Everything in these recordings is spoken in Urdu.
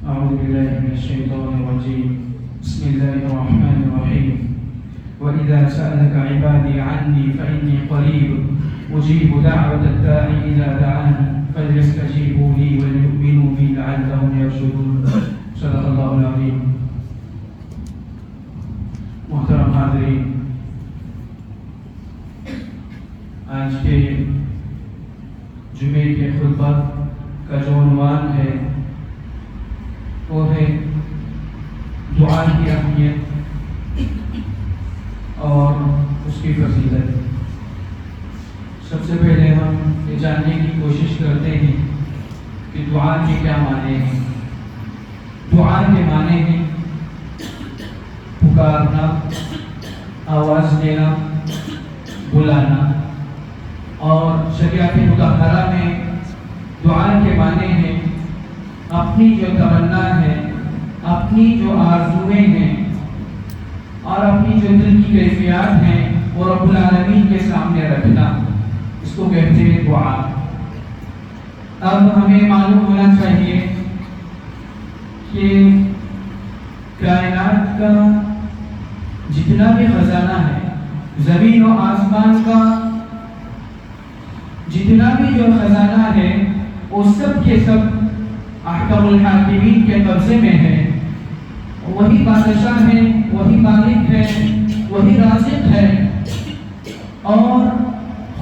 أعوذ بالله من الشيطان الرجيم. بسم الله الرحمن الرحيم. وإذا سألك عبادي عني فإني قريب أجيب دعوة الداع إذا دعان فليستجيبوا لي وليؤمنوا بي لعلهم يرشدون. صدق الله العظيم. محترم حاضرین، آج کے جمعے کے خطبہ کا جو عنوان ہے وہ ہے دعا کی اہمیت اور اس کی فضیلت۔ سب سے پہلے ہم یہ جاننے کی کوشش کرتے ہیں کہ دعا کے کیا معنی ہیں۔ دعا کے معنی ہیں پکارنا، آواز دینا، بلانا، اور شریعت مطہرہ میں دعا کے معنی ہیں اپنی جو تمنا ہے، اپنی جو آرزویں ہیں اور اپنی جو دل کی کیفیات ہیں وہ رب العالمین کے سامنے رکھنا، اس کو کہتے ہیں دعا۔ اب ہمیں معلوم ہونا چاہیے کہ کائنات کا جتنا بھی خزانہ ہے، زمین و آسمان کا جتنا بھی جو خزانہ ہے، وہ سب کے سب احکم الحاکمین کے قبضے میں ہے۔ وہی بادشاہ ہے، وہی مالک ہے، وہی رازق ہے، اور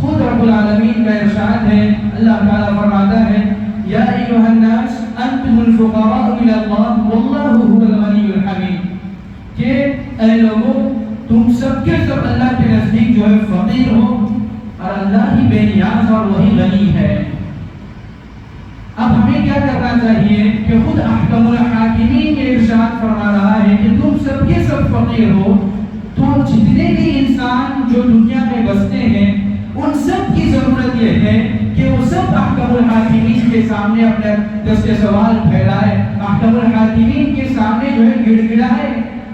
خود رب العالمین کا ارشاد ہے، اللہ تعالیٰ فرماتا ہے یا ایھا الناس انتم الفقراء الی اللہ واللہ هو الغنی الحمید، کہ اے لوگوں تم سب کے سب اللہ کے نزدیک جو ہے فقیر ہو اور اللہ ہی بے نیاز اور وہی غنی ہے۔ اب ہمیں کیا کرنا چاہیے کہ خود احکم الحاکمین یہ ارشاد فرما رہا ہے کہ تم سب کے سب فقیر ہو، تو جتنے بھی انسان جو دنیا میں بستے ہیں ان سب کی ضرورت یہ ہے کہ وہ سب احکم الحاکمین کے سامنے اپنے دست سوال پھیلائے، احکم الحاکمین کے سامنے جو ہے گڑ گڑائے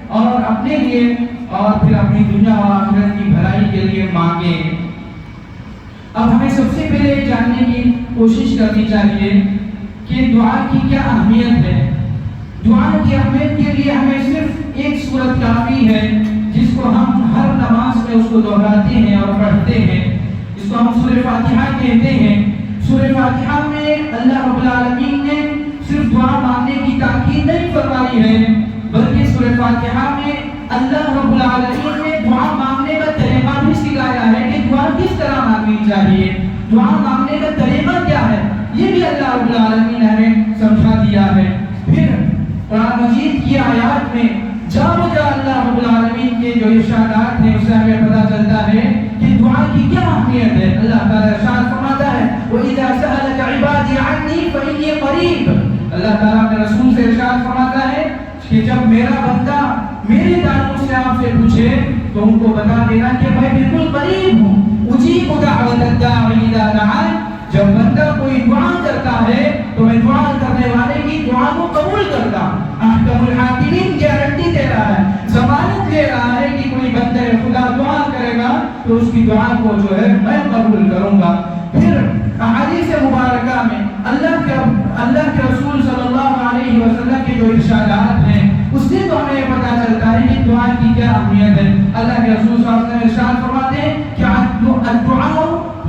اور اپنے لیے اور پھر اپنی دنیا و آخرت کی بھلائی کے لیے مانگے۔ اب ہمیں سب سے پہلے جاننے کی کوشش کرنی چاہیے کہ دعا کی کیا اہمیت ہے۔ دعا کی اہمیت کے لیے ہمیں صرف ایک سورت کافی ہے جس کو ہم ہر نماز میں اس کو دہراتے ہیں اور پڑھتے ہیں، جس کو ہم سورہ فاتحہ کہتے ہیں۔ سورہ فاتحہ میں اللہ رب العالمین نے صرف دعا مانگنے کی تاکید نہیں فرمائی ہے، بلکہ سورہ فاتحہ میں اللہ رب العالمین نے دعا مانگنے کا طریقہ بھی سکھایا ہے کہ دعا کس طرح مانگنی چاہیے، دعا مانگنے کا طریقہ کیا ہے، یہ بھی اللہ رب العالمین نے ہمیں سمجھا دیا ہے۔ پھر قرآن مجید کی آیات میں جا بجا اللہ رب العالمین کے جو ارشادات ہیں اس سے ہمیں پتہ چلتا ہے کہ دعا کی کیا اہمیت ہے۔ اللہ تعالیٰ ارشاد فرماتا ہے وَإِذَا سَأَلَكَ عِبَادِي عَنِّي فَإِنِّي قَرِيبٌ، اللہ تعالیٰ اپنے رسول سے ارشاد فرماتا ہے کہ جب میرا بندہ میرے تعلق سے آپ سے پوچھے تو ان کو بتا دینا کہ میں بالکل قریب ہوں، اجیب دعوت الداع اذا دعان، جب بندہ کوئی دعا کرتا ہے تو میں دعا کرنے والے کی دعا کو قبول کرتا ہوں۔ احکم الحاکمین گارنٹی دے رہا ہے، ضمانت دے رہا ہے کہ کوئی بندہ خدا دعا کرے گا تو اس کی دعا کو جو ہے میں قبول کروں گا۔ پھر احادیث مبارکہ میں اللہ کے رسول صلی اللہ علیہ وسلم کے جو ارشادات ہیں اس سے تو ہمیں پتہ چلتا ہے کہ دعا کی کیا اہمیت ہے۔ اللہ کے رسول صلی اللہ علیہ وسلم ارشاد فرماتے ہیں کہ الدعاء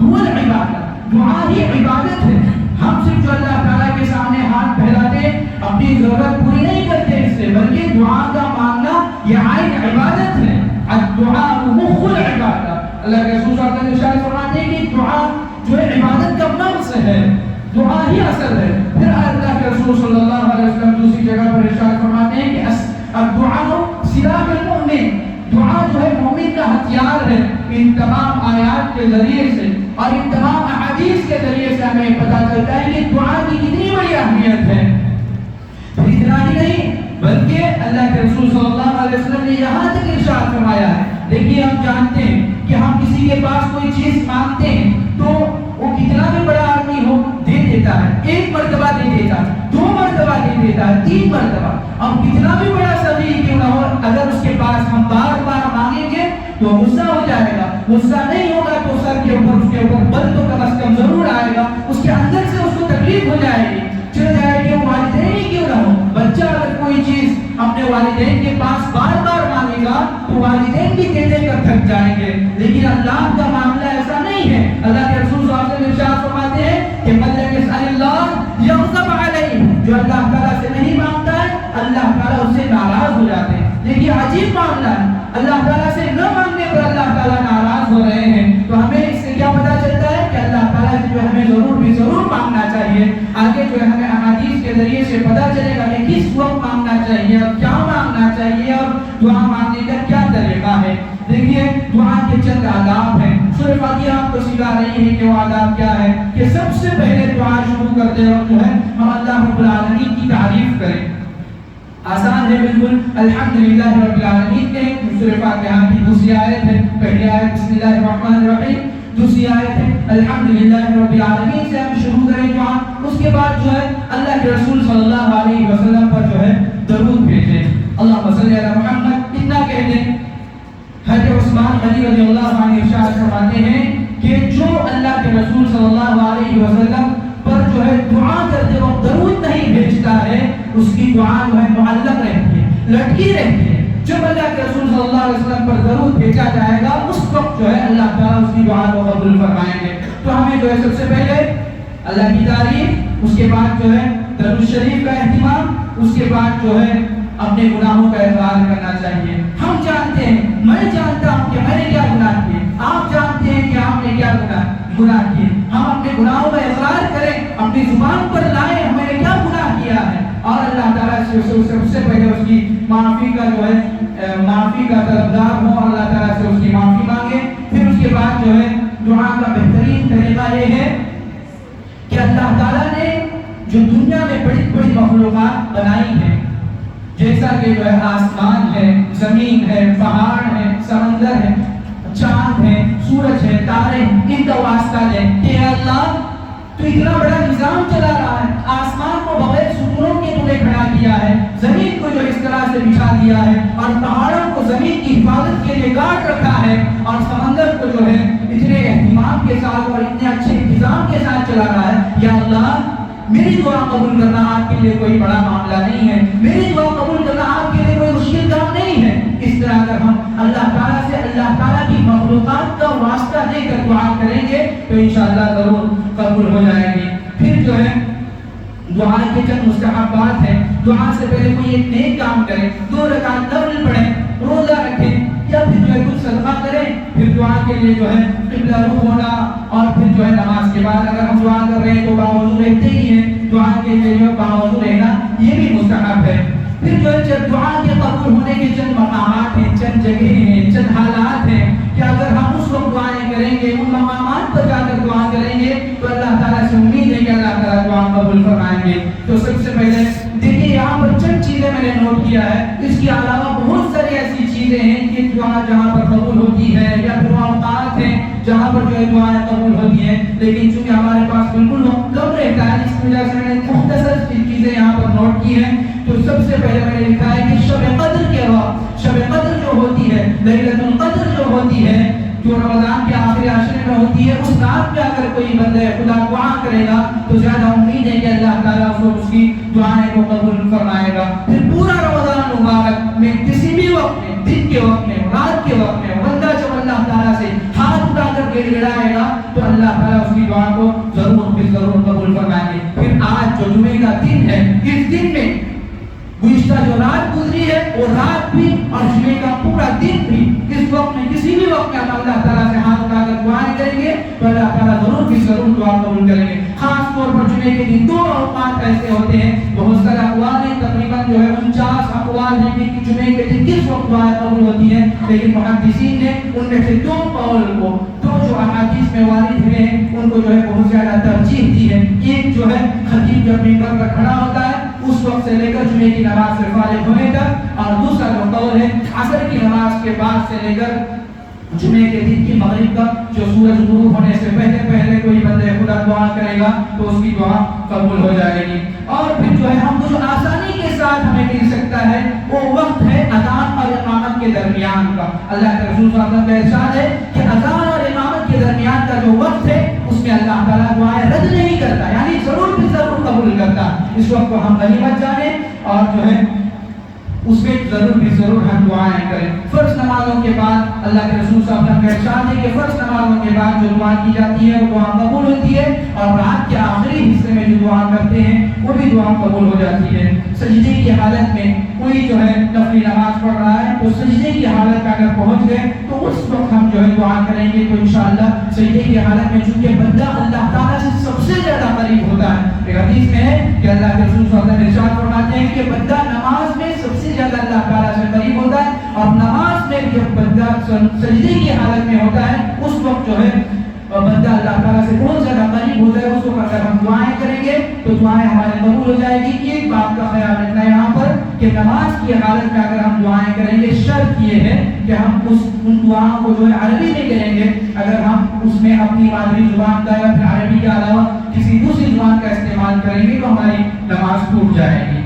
هو العبادہ، دعا ہی عبادت ہے۔ ہم صرف جو اللہ تعالیٰ کے سامنے ہاتھ پھیلاتے اپنی ضرورت پوری نہیں کرتے اس سے، بلکہ دعا کا مانگنا یہ عین عبادت ہے۔ الدعاء مخ العبادہ، اللہ کے رسول صلی اللہ علیہ وسلم ارشاد فرماتے ہیں کہ دعا جو ہے عبادت کا مغز ہے، دعا ہی اصل ہے۔ پھر اللہ کے رسول صلی اللہ علیہ وسلم دوسری جگہ پر ارشاد فرماتے ہیں کہ الدعاء سلاح المؤمن، دعا جو ہے مومن کا ہتھیار ہے۔ ان تمام آیات کے ذریعے سے اور ان تمام احادیث کے ذریعے سے ہمیں پتہ چلتا ہے کہ دعا کی کتنی بڑی اہمیت ہے۔ اتنا ہی نہیں بلکہ اللہ کے رسول صلی اللہ علیہ وسلم نے یہاں تک ارشاد فرمایا ہے، دیکھیے ہم جانتے ہیں کہ ہم کسی کے پاس کوئی چیز مانگتے ہیں تو وہ کتنا بھی بڑا آدمی ہو دے دیتا ہے، ایک مرتبہ دے دیتا ہے، دو مرتبہ دے دیتا ہے، تین مرتبہ، اب کتنا بھی بڑا سبھی کیوں نہ ہو، اگر اس کے پاس ہم بار بار مانگیں گے تو غصہ ہو جائے گا، غصہ نہیں ہوگا تو سر کے اوپر اس کے اوپر بل تو کم از کم ضرور آئے گا، اس کے اندر سے اس کو تکلیف ہو جائے گی، چل جائے گی، والدین ہی کیوں نہ ہو، بھی دے دے کر تھک جائیں گے، لیکن اللہ کا معاملہ ایسا نہیں ہے۔ اللہ کے رسول صلی اللہ علیہ وسلم ارشاد فرماتے ہیں کہ من لم يسأل اللہ یغضب علیہ، جو اللہ تعالیٰ سے نہیں مانگتا ہے اللہ تعالیٰ اس سے ناراض ہو جاتے ہیں۔ دیکھیے عجیب معاملہ ہے، اللہ تعالیٰ سے نہ مانگنے پر اللہ تعالیٰ ناراض ہو رہے ہیں، تو ہمیں اس سے کیا پتہ چلتا ہے کہ اللہ تعالیٰ سے جو ہمیں ضرور مانگنا چاہیے۔ آگے جو ہے ہمیں احادیث کے ذریعے سے پتہ چلے گا کہ کس وقت مانگنا چاہیے اور کیا مانگنا چاہیے اور دعا مانگنے کا کیا طریقہ ہے۔ دیکھیے دعا کے چند آداب ہیں، سورہ فاتحہ آپ کو سکھا رہی ہے کہ وہ آداب کیا ہے کہ سب سے پہلے دعا شروع کرتے وقت جو ہے ہم اللہ رب العالمین کی تعریف کریں۔ آسان ہے بالکل، الحمدللہ رب العالمین کہیں۔ سورہ فاتحہ کی دوسری آیت ہے، پہلی آیت بسم اللہ الرحمن الرحیم، دوسری آیت ہے الحمدللہ رب العالمین سے ہم شروع کریں دعا۔ اس کے بعد جو ہے اللہ کے رسول صلی اللہ علیہ وسلم پر جو ہے درود بھیجیں، اللہم صلی علی محمد، اتنا کہہ دیں۔ حضرت عثمان غنی رضی اللہ عنہ ارشاد فرماتے ہیں کہ جو اللہ کے رسول صلی اللہ علیہ وسلم پر جو ہے دعا کرتے وقت درود نہیں بھیجتا ہے اس کی دعا جو ہے معلق رہتی ہے، لٹکی رہتی ہے۔ جب اللہ کے رسول صلی اللہ علیہ وسلم پر درود بھیجا جائے گا اس وقت جو ہے اللہ تعالیٰ اس کی دعا کو قبول فرمائیں گے۔ تو ہمیں جو ہے سب سے پہلے اللہ کی تعریف، اس کے بعد جو ہے درود شریف کا اہتمام، اس کے بعد جو ہے اپنے گناہوں کا اقرار کرنا چاہیے۔ ہم جانتے ہیں، میں جانتا ہوں کہ میں نے کیا گناہ کیے، آپ جانتے ہیں کہ آپ نے کیا گناہ کیے۔ ہم اپنے گناہوں کا اقرار کریں، اپنی زبان پر لائیں ہم نے کیا گناہ کیا ہے، اور اللہ تعالیٰ سے سب سے پہلے اس کی معافی کا جو ہے معافی کا طلبگار ہوں، اللہ تعالیٰ سے اس کی معافی مانگے۔ پھر اس کے بعد جو ہے دعا کا بہترین طریقہ یہ ہے کہ اللہ تعالیٰ نے جو دنیا میں بڑی بڑی مخلوقات بنائی ہیں، جیسا کہ جو ہے آسمان ہے، زمین ہے، پہاڑ ہے، سمندر ہے، چاند ہے، سورج ہے، تارے، ان کا واسطہ ہے کہ اللہ تو اتنا بڑا نظام چلا رہا ہے، آسمان کو بغیر ستونوں کے تو نے کھڑا کیا ہے، زمین کو جو اس طرح سے بچھا دیا ہے، اور پہاڑوں کو زمین کی حفاظت کے لیے کاٹ رکھا ہے، اور سمندر کو جو ہے اتنے اہتمام کے ساتھ اور اتنے اچھے انتظام کے ساتھ چلا رہا ہے۔ یا اللہ میری دعا قبول کرنا آپ کے لیے کوئی بڑا معاملہ نہیں ہے، میری دعا قبول کرنا آپ کے لیے کوئی مشکل کام نہیں ہے۔ اس طرح اگر ہم اللہ تعالیٰ سے اللہ تعالیٰ کی مخلوقات کا واسطہ دے کر دعا کریں گے تو انشاءاللہ ضرور قبول ہو جائے گی۔ پھر جو ہے دعا کے چند مستحبات ہیں، دعا سے پہلے کوئی ایک نیک کام کریں، 2 رکعت نفل پڑھیں، روزہ رکھیں، یا پھر جو ہے کچھ صدقہ کریں، پھر دعا کے لیے جو ہے قبلہ رخ ہونا، اور پھر جو ہے نماز کے بعد اگر ہم دعا کر رہے ہیں تو باوضو رہتے ہی ہیں، دعا کے لیے جو باوضو رہنا یہ بھی مستحب ہے۔ پھر جو ہے دعا کے قبول ہونے کے چند مقامات ہیں، چند جگہیں ہیں، چند حالات ہیں کہ اگر ہم اس وقت دعائیں کریں گے، ان مقامات پر جا کر دعا کریں گے تو اللہ تعالیٰ سے امید ہے کہ اللہ تعالیٰ دعا قبول فرمائیں گے۔ تو سب سے پہلے دیکھیے یہاں پر چند چیزیں میں نے نوٹ کیا ہے، اس کے علاوہ بہت ساری ایسی چیزیں ہیں کہ دعا جہاں پر قبول ہوتی ہے، یا پھر وہ اوقات ہیں جہاں پر جو ہے دعائیں قبول ہوتی ہیں، لیکن چونکہ ہمارے پاس بالکل کم رہتا ہے اس وجہ سے میں نے مختصر چیزیں یہاں پر نوٹ کی ہیں۔ تو سب سے پہلے میں نے لکھا ہے کہ شب قدر کے وقت، شب قدر جو ہوتی ہے، لیلۃ القدر جو ہوتی ہے، جو رمضان کے آخری عشرے میں ہوتی ہے، اس رات میں اگر کوئی بندہ خدا دعا کرے گا تو زیادہ امید ہے کہ اللہ تعالیٰ اس کی دعائیں کو قبول فرمائے گا۔ پھر پورا رمضان مبارک میں کسی بھی وقت میں، دن کے وقت میں، رات کے وقت میں، بندہ جب اللہ تعالیٰ سے ہاتھ اٹھا کر گڑ گڑائے گا تو اللہ تعالیٰ اس کی دعا کو ضرور قبول فرمائیں گے۔ پھر آج جو جمعے کا دن ہے، اس دن میں گزشتہ جو رات گزری ہے وہ رات بھی اور جمعے کا پورا دن بھی، اس وقت میں کسی بھی وقت میں ہم اللہ تعالیٰ سے ہاتھ اٹھا کر دعائیں کریں گے تو اللہ تعالیٰ ضرور دعا قبول کریں گے۔ خاص طور پر جمعے کے دن 2 اوقات ایسے ہوتے ہیں، بہت سارے اقوال ہیں، تقریباً جو ہے 49 اقوال ہیں کہ جمعے کے دن کس وقت دعائیں قبول ہوتی ہیں، لیکن محدثین نے ان میں سے 2 قول کو، 2 جو احادیث میں وارد ہوئے ہیں ان کو جو ہے بہت زیادہ ترجیح دی ہے۔ ایک جو ہے خطیب جب منبر پر کھڑا ہوتا ہے اس وقت سے لے کر جمعے کی نماز سے فارغ ہونے تک، اور دوسرا جو قول ہے عصر کی نماز کے بعد سے لے کر جمعے کے دن کی مغرب تک، جو سورج غروب ہونے سے پہلے کوئی بندہ خدا دعا کرے گا تو اس کی دعا قبول ہو جائے گی۔ اور پھر جو ہے ہم کو جو آسانی کے ساتھ ہمیں مل سکتا ہے وہ وقت ہے اذان اور اقامت کے درمیان کا۔ اللہ کے رسول صلی اللہ علیہ وسلم کا ارشاد ہے کہ اذان اور اقامت کے درمیان کا جو وقت ہے اس میں اللہ تعالیٰ دعائیں رد نہیں کرتا، یعنی ضرور قبول کرتا۔ اس وقت کو ہم غنیمت جانیں اور جو ہے اس میں ضرور ہم دعائیں کریں. فرض نمازوں کے بعد اللہ کے رسول صلی اللہ علیہ وسلم کا ارشاد ہے کہ فرض نمازوں کے بعد جو دعا کی جاتی ہے وہ دعا قبول ہوتی ہے, اور رات کے آخری حصے میں جو دعا کرتے ہیں وہ بھی دعا قبول ہو جاتی ہے. سجدے کی حالت میں کوئی جو ہے نفلی نماز پڑھ رہا ہے تو سجدے کی حالت میں اگر پہنچ گئے تو اس وقت ہم جو ہے دعا کریں گے تو انشاءاللہ سجدے کی حالت میں, چونکہ بندہ اللہ تعالیٰ سے سب سے زیادہ قریب ہوتا ہے. ایک حدیث میں ہے کہ اللہ کے رسول صلی اللہ علیہ وسلم ارشاد فرماتے ہیں کہ بندہ نماز میں سب سے زیادہ اللہ تعالیٰ سے قریب ہوتا ہے, اور نماز میں جب بندہ سجدے کی حالت میں ہوتا ہے اس وقت جو ہے بندہ اللہ تعالیٰ سے بہت زیادہ قریب ہوتا ہے. اس کو اگر ہم دعائیں کریں گے تو دعائیں ہمارے قبول ہو جائے گی. ایک بات کا خیال رکھنا ہے یہاں پر کہ نماز کی حالت میں اگر ہم دعائیں کریں گے, شرط یہ ہے کہ ہم ان دعاؤں کو جو ہے عربی میں کریں گے. اگر ہم اس میں اپنی مادری زبان کا یا پھر عربی کے علاوہ کسی دوسری زبان کا استعمال کریں گے تو ہماری نماز ٹوٹ جائے گی.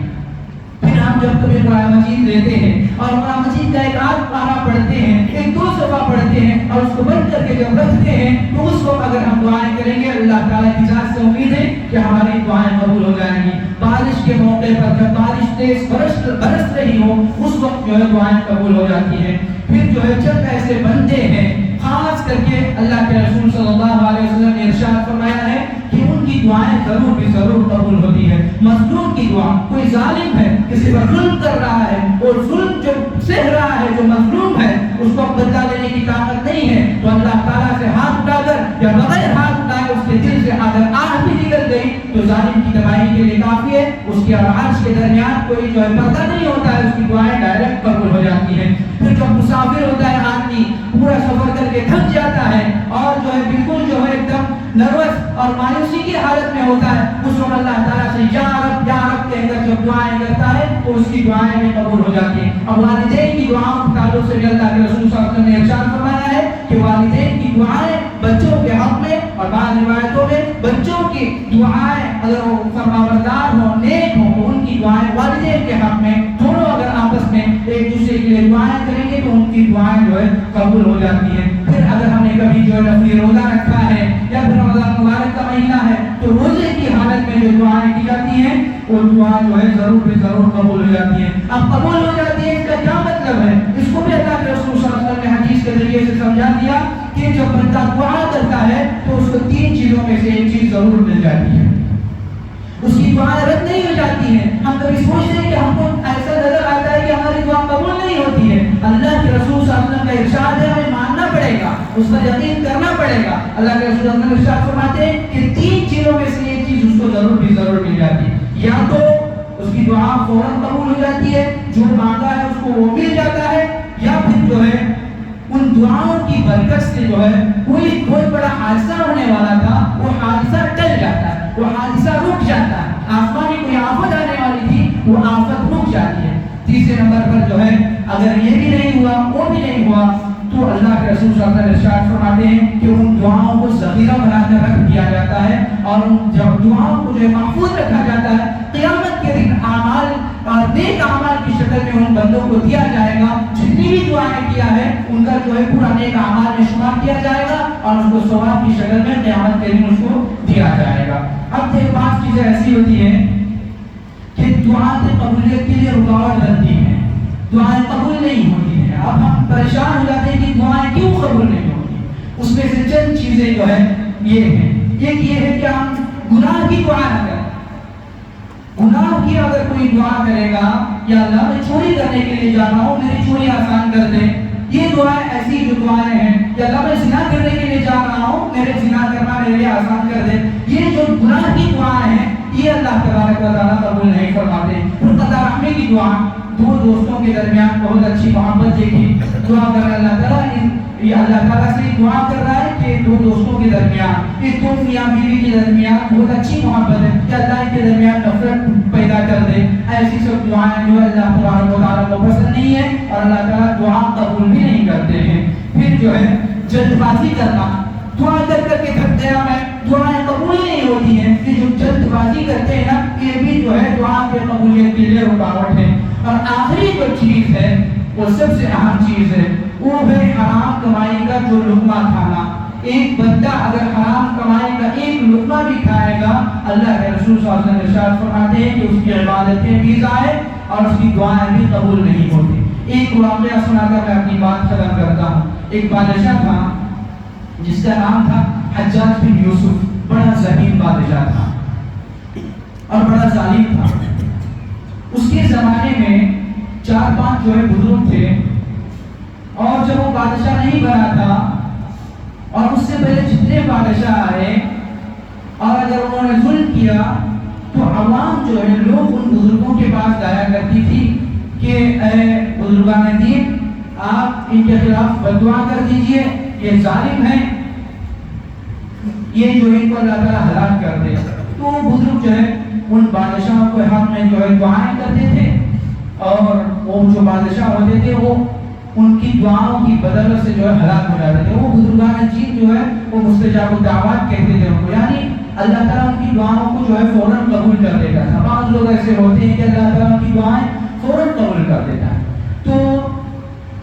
پھر ہم جب کبھی قرآن مجید لیتے ہیں اور قرآن مجید کا ایک آدھ پارہ پڑھتے ہیں, ایک دو صفحہ پڑھتے ہیں اور اس کو بند کر کے جب رکھتے ہیں تو اس وقت اگر ہم دعائیں کریں گے اللہ تعالیٰ کی ذات سے امید ہے کہ ہماری دعائیں قبول ہو جائیں گی. بارش کے موقع پر جب بارش تیز برس رہی ہو اس وقت جو ہے دعائیں قبول ہو جاتی ہیں. پھر جو ہے چند ایسے بندے ہیں خاص کر کے اللہ کے رسول صلی اللہ علیہ وسلم نے ارشاد فرمایا ہے کہ ان کی دعائیں ضرور قبول ہوتی ہے. مظلوم کی دعا, کوئی ظالم ہے کسی پر ظلم کر رہا ہے اور ظلم جو سہ رہا ہے, جو مظلوم ہے اس کو بدلہ لینے کی طاقت نہیں ہے, تو اللہ تعالیٰ سے ہاتھ اٹھا کر یا بغیر ہاتھ اٹھائے اس کے دل سے اگر آہ بھی نکل گئی تو ظالم کی تباہی کے لیے کافی ہے. اس کے اور عرش کے درمیان کوئی جو ہے پردہ نہیں ہوتا ہے, اس کی دعائیں ڈائریکٹ قبول ہو جاتی ہیں. پھر جب مسافر ہوتا ہے آدمی, پورا سفر کر کے تھک جاتا ہے اور جو ہے بالکل جو ہے ایک دم نروس اور مایوسی کی حالت میں ہوتا ہے, اس وقت اللہ تعالیٰ سے یا رب کہہ کر جب دعائیں کرتا ہے تو اس کی دعائیں بھی قبول ہو جاتی ہیں. اور والدین کی دعاؤں کے تعلق سے بھی اللہ کے رسول صلی اللہ علیہ وسلم نے ارشاد فرمایا ہے کہ والدین کی دعائیں بچوں کے حق میں, اور بعض روایتوں میں بچوں کی دعائیں اگر وہ فرمانبردار ہوں, نیک ہوں, تو ان کی دعائیں والدین کے حق میں, دونوں اگر آپس میں ایک دوسرے کے لیے دعائیں کریں گے تو ان کی دعائیں جو ہے قبول ہو جاتی ہیں. پھر اگر ہم نے کبھی جو ہے نفلی روزہ رکھا ہے یا پھر رمضان مبارک کا مہینہ ہے تو روزے کی حالت میں جو دعائیں کی جاتی ہیں وہ دعا جو ہے ضرور قبول ہو جاتی ہے. اب قبول ہو جاتی ہے اس کا کیا مطلب ہے, اس کو بھی اللہ کے رسول صلی اللہ علیہ وسلم نے حدیث کے ذریعے سے سمجھا دیا کہ جب بندہ دعا کرتا ہے تو اس کو 3 چیزوں میں سے ایک چیز ضرور مل جاتی ہے, اس کی دعائیں رد نہیں ہو جاتی ہیں. ہم کبھی سوچتے ہیں کہ ہم کو ایسا نظر آتا ہے کہ ہماری دعا قبول نہیں ہوتی ہے. اللہ کے رسول صلی اللہ علیہ وسلم کا ارشاد ہے, ہمیں ماننا پڑے گا, اس پر یقین کرنا پڑے گا. اللہ کے رسول صلی اللہ علیہ وسلم ارشاد فرماتے ہیں کہ 3 چیزوں میں سے ایک چیز اس کو ضرور مل جاتی ہے. یا تو اس کی دعا فوراً قبول ہو جاتی ہے, جو مانگا ہے اس کو وہ مل جاتا ہے, یا پھر جو ہے ان دعاؤں کی برکت سے جو ہے کوئی بڑا حادثہ ہونے والا تھا وہ حادثہ ٹل جاتا ہے, وہ حادثہ رک جاتا ہے. آسمانی کوئی آفت آنے والی تھی وہ آفت رک جاتی ہے. تیسرے نمبر پر جو ہے اگر یہ بھی نہیں ہوا وہ بھی نہیں ہوا تو اللہ کے رسول صلی اللہ علیہ وسلم ارشاد فرماتے ہیں کہ ان دعاؤں کو ذخیرہ بنا کر رکھ دیا جاتا ہے, اور ان دعاؤں کو جو ہے محفوظ رکھا جاتا ہے. قیامت کے دن اعمال اور نیک اعمال کی شکل میں ان بندوں کو دیا جائے گا. جتنی بھی دعائیں کیا ہے ان کا جو ہے پورا نیک اعمال میں شمار کیا جائے گا اور اس کو ثواب کی شکل میں قیامت کے دن اس کو دیا جائے گا. اب ایک بات چیزیں ایسی ہوتی ہیں کہ دعا کی قبولیت کے لیے رکاوٹ بنتی ہے, دعائیں قبول نہیں ہوتی ہیں. اب ہم پریشان ہو جاتے ہیں کہ دعائیں کیوں قبول نہیں ہوتی. اس میں سے چند چیزیں جو ہے یہ ہیں. ایک یہ ہے کہ ہم گناہ کی دعا نہ کریں. گناہ کی اگر کوئی دعا کرے گا یا اللہ میں چوری کرنے کے لیے جا رہا ہوں میری چوری آسان کر دے, یہ دعائیں ایسی جو دعائیں ہیں کہ اللہ میں زنا کرنے کے لیے جا رہا ہوں میرے زنا کرنا میرے لیے آسان کر دے, یہ جو گناہ کی دعائیں ہیں یہ اللہ تبارک و تعالیٰ قبول نہیں فرماتے. پھر قضا رحمی کی دعا, 2 دوستوں کے درمیان بہت اچھی محبت دیکھی, دعا کر رہا اللہ تعالیٰ یہ اللہ تعالیٰ سے دعا کر رہا ہے کہ 2 دوستوں کے درمیان, اس 2 میاں بیوی کے درمیان بہت اچھی محبت ہے کہ اللہ کے درمیان نفرت پیدا کر دے. ایسی سب دعائیں جو اللہ تبارک و تعالیٰ کو پسند نہیں ہے اور اللہ تعالیٰ دعا قبول بھی نہیں کرتے ہیں. پھر جو ہے جلد بازی کرنا, دعا کر کے تھک گیا میں, دعائیں قبول نہیں ہوتی ہیں. یہ جو جلد بازی کرتے ہیں نا یہ بھی جو ہے دعا کے قبولیت کے لیے رکاوٹ ہے. اور آخری جو چیز ہے وہ سب سے اہم چیز ہے, وہ ہے حرام کمائی کا جو لقمہ کھانا. ایک بندہ اگر حرام کمائی کا ایک لقمہ بھی کھائے گا اللہ کے رسول صلی اللہ علیہ وسلم ارشاد فرماتے ہیں کہ اس کی عبادتیں بھی ضائع اور اس کی دعائیں بھی قبول نہیں ہوتی. ایک واقعہ سنا کر میں اپنی بات ختم کرتا ہوں. ایک بادشاہ تھا جس کا نام تھا حجاج بن یوسف. بڑا ظالم بادشاہ تھا اور بڑا ظالم تھا. اس کے زمانے میں 4-5 جو ہے بزرگ تھے، اور جب وہ بادشاہ نہیں بنا تھا اور اس سے پہلے جتنے بادشاہ آئے اور اگر انہوں نے ظلم کیا تو عوام جو ہے لوگ ان بزرگوں کے پاس جایا کرتی تھی کہ اے بزرگان دین، آپ ان کے خلاف بددعا کر دیجئے، یہ ظالم ہیں، یہ جو ان کو اللہ تعالیٰ ہلاک کر دے. تو وہ بزرگ جو ہے ان بادشاہوں کو حق میں جو ہے دعائیں کرتے تھے، اور وہ جو بادشاہ ہوتے تھے وہ ان کی دعاؤں کی بدولت سے جو ہے ہلاک ہو جاتے تھے. وہ بزرگان جین جو ہے وہ مستجاب الدعوات کہتے تھے ان کو، یعنی اللہ تعالیٰ ان کی دعاؤں کو جو ہے فوراً قبول کر دیتا تھا. بعض لوگ ایسے ہوتے ہیں کہ اللہ تعالیٰ ان کی دعائیں فوراً قبول کر دیتا ہے. تو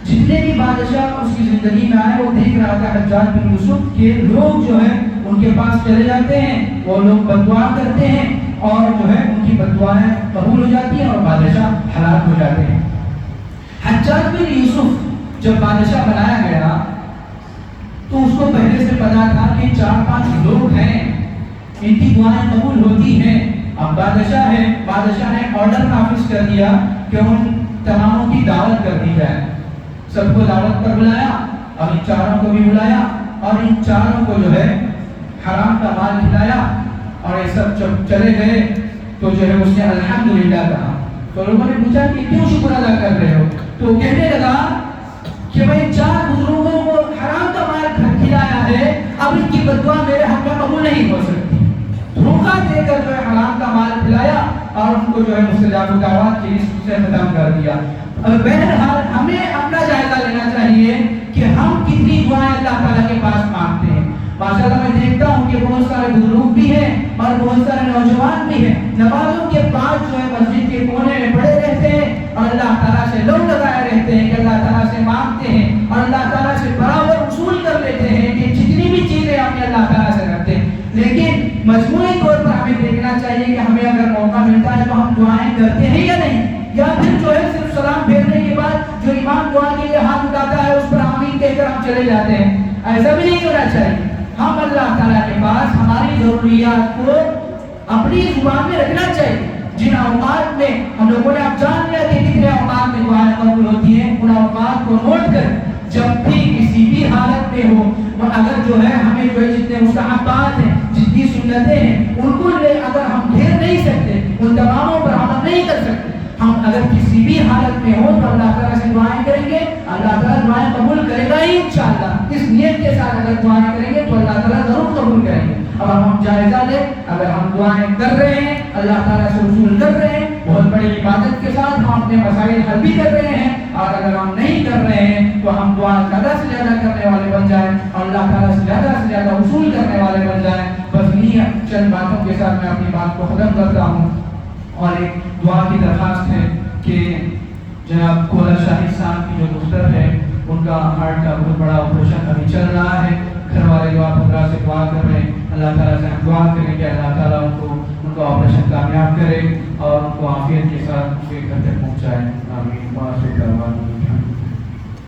جتنے بھی بادشاہ اس کی زندگی میں آئے وہ دیکھ رہا تھا حجاج بن یوسف کے لوگ جو ہے ان کے پاس چلے جاتے ہیں، وہ لوگ بددعا کرتے ہیں اور جو ہے ان کی بددعائیں قبول ہو جاتی ہیں اور بادشاہ ہلاک ہو جاتے ہیں. حجاج بن یوسف جب بادشاہ بنایا گیا تو اس کو پہلے سے پتا تھا کہ 4-5 لوگ ہیں، ان کی دعائیں قبول ہوتی ہیں. اب بادشاہ ہے، بادشاہ نے آرڈر نافذ کر دیا کہ ان تماموں کی دعوت کر دی جائے. سب کو دعوت پر بلایا اور ان 4 کو بھی بلایا اور ان 4 کو جو ہے حرام کا مال کھلایا. اور یہ سب جب چلے گئے تو جو ہے اس نے الحمدللہ کہا. تو لوگوں نے پوچھا کہ کیوں شکر ادا کر رہے ہو؟ تو کہنے لگا کہ بھائی 4 بزرگوں کو حرام کا مال کھلایا ہے، اب ان کی بددعا میرے حق میں قبول نہیں ہو سکتی. دھوکہ دے کر جو ہے حرام کا مال کھلایا اور ان کو جو ہے مستجاب الدعوات کی لسٹ سے ختم کر دیا. بہرحال ہمیں اپنا جائزہ لینا چاہیے کہ ہم کتنی دعائیں اللہ تعالیٰ کے پاس مانگتے ہیں. ماشاءاللہ میں دیکھتا ہوں کہ بہت سارے بزرگ بھی ہیں اور بہت سارے نوجوان بھی ہیں، نمازوں کے بعد جو ہے مسجد کے کونے میں پڑے رہتے ہیں اور اللہ تعالیٰ سے لو لگائے رہتے ہیں کہ اللہ تعالیٰ سے مانگتے ہیں اور اللہ تعالیٰ سے برابر وصول کر لیتے ہیں کہ جتنی بھی چیزیں ہم اللہ تعالیٰ سے کرتے ہیں. لیکن مجموعی طور پر ہمیں دیکھنا چاہیے کہ ہمیں اگر موقع ملتا ہے تو ہم دعائیں کرتے ہیں یا نہیں، یا پھر جو ہے صرف سلام پھیرنے کے بعد جو امام دعا کے لیے ہاتھ اٹھاتا ہے اس پر آمین کہہ کر ہم چلے جاتے ہیں. ایسا بھی نہیں ہونا چاہیے. ہم اللہ تعالیٰ کے پاس ہماری ضروریات کو اپنی زبان میں رکھنا چاہیے. جن اوقات میں ہم لوگوں نے اب جان لیا کہ کتنے اوقات میں دعائیں قبول ہوتی ہیں، ان اوقات کو نوٹ کر جب بھی کسی بھی حالت میں ہو، اگر جو ہے ہمیں جو ہے جتنے مستحبات ہیں، جتنی سنتیں ہیں، ان کو اگر ہم گھیر نہیں سکتے، ان تماموں پر عمل نہیں کر سکتے، ہم اگر کسی بھی حالت میں ہو تو اللہ تعالیٰ سے دعائیں کریں گے، اللہ تعالیٰ دعائیں قبول کرے گا ہی انشاءاللہ. اس نیت کے ساتھ اگر دعائیں کریں گے تو اللہ تعالیٰ ضرور قبول کریں گے. اب ہم جائزہ لیں، اگر ہم دعائیں کر رہے ہیں، اللہ تعالیٰ سے وصول کر رہے ہیں، بہت بڑی عبادت کے ساتھ ہم اپنے مسائل حل بھی کر رہے ہیں، اور اگر ہم نہیں کر رہے ہیں تو ہم دعا زیادہ سے زیادہ کرنے والے بن جائیں اور اللہ تعالیٰ سے زیادہ وصول کرنے والے بن جائیں. بس یہ چند باتوں کے ساتھ میں اپنی بات کو ختم کرتا ہوں. اور ایک دعا کی درخواست ہے کہ جناب کولا شاہد صاحب کی جو دختر ہے ان کا ہارٹ کا بہت بڑا آپریشن ابھی چل رہا ہے. گھر والے جو آپ خدا سے دعا کر رہے ہیں، اللہ تعالیٰ سے ہم دعا کریں کہ اللہ تعالیٰ ان کو آپریشن کامیاب کرے اور ان کو عافیت کے ساتھ گھر تک پہنچائے.